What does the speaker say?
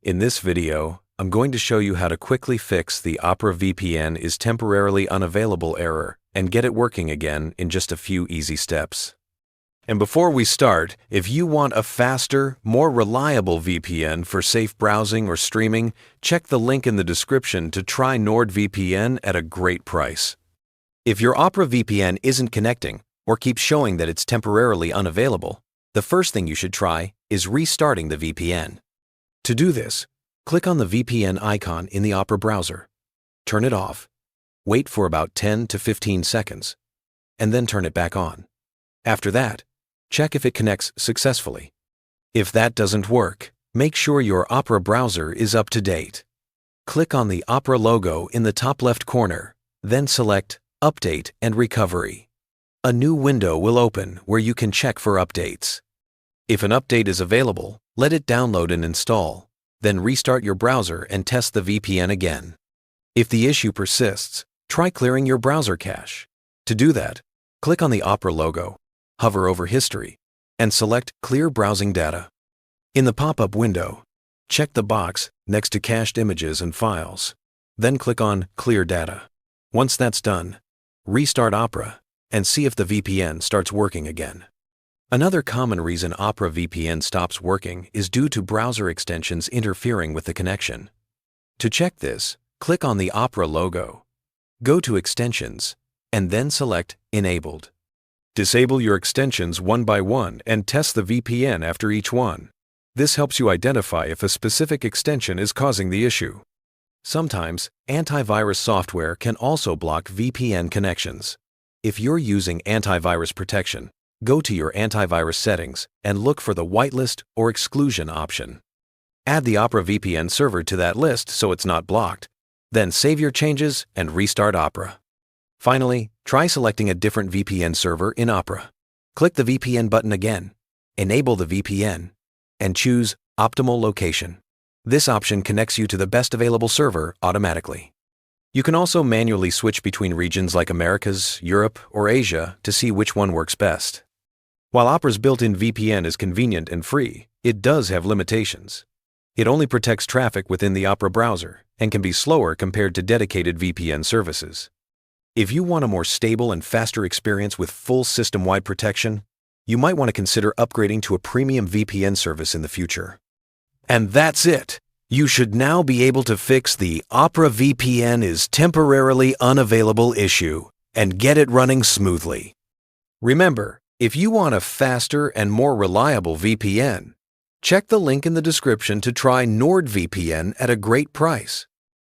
In this video, I'm going to show you how to quickly fix the Opera VPN is temporarily unavailable error and get it working again in just a few easy steps. And before we start, if you want a faster, more reliable VPN for safe browsing or streaming, check the link in the description to try NordVPN at a great price. If your Opera VPN isn't connecting or keeps showing that it's temporarily unavailable, the first thing you should try is restarting the VPN. To do this, click on the VPN icon in the Opera browser. Turn it off. Wait for about 10 to 15 seconds, and then turn it back on. After that, check if it connects successfully. If that doesn't work, make sure your Opera browser is up to date. Click on the Opera logo in the top left corner, then select Update and Recovery. A new window will open where you can check for updates. If an update is available, let it download and install. Then restart your browser and test the VPN again. If the issue persists, try clearing your browser cache. To do that, click on the Opera logo, hover over History, and select Clear Browsing Data. In the pop-up window, check the box next to Cached Images and Files. Then click on Clear Data. Once that's done, restart Opera and see if the VPN starts working again. Another common reason Opera VPN stops working is due to browser extensions interfering with the connection. To check this, click on the Opera logo, go to Extensions, and then select Enabled. Disable your extensions one by one and test the VPN after each one. This helps you identify if a specific extension is causing the issue. Sometimes, antivirus software can also block VPN connections. If you're using antivirus protection, go to your antivirus settings and look for the whitelist or exclusion option. Add the Opera VPN server to that list so it's not blocked. Then save your changes and restart Opera. Finally, try selecting a different VPN server in Opera. Click the VPN button again, enable the VPN, and choose Optimal Location. This option connects you to the best available server automatically. You can also manually switch between regions like Americas, Europe, or Asia to see which one works best. While Opera's built-in VPN is convenient and free, it does have limitations. It only protects traffic within the Opera browser and can be slower compared to dedicated VPN services. If you want a more stable and faster experience with full system-wide protection, you might want to consider upgrading to a premium VPN service in the future. And that's it! You should now be able to fix the Opera VPN is temporarily unavailable issue and get it running smoothly. Remember, if you want a faster and more reliable VPN, check the link in the description to try NordVPN at a great price.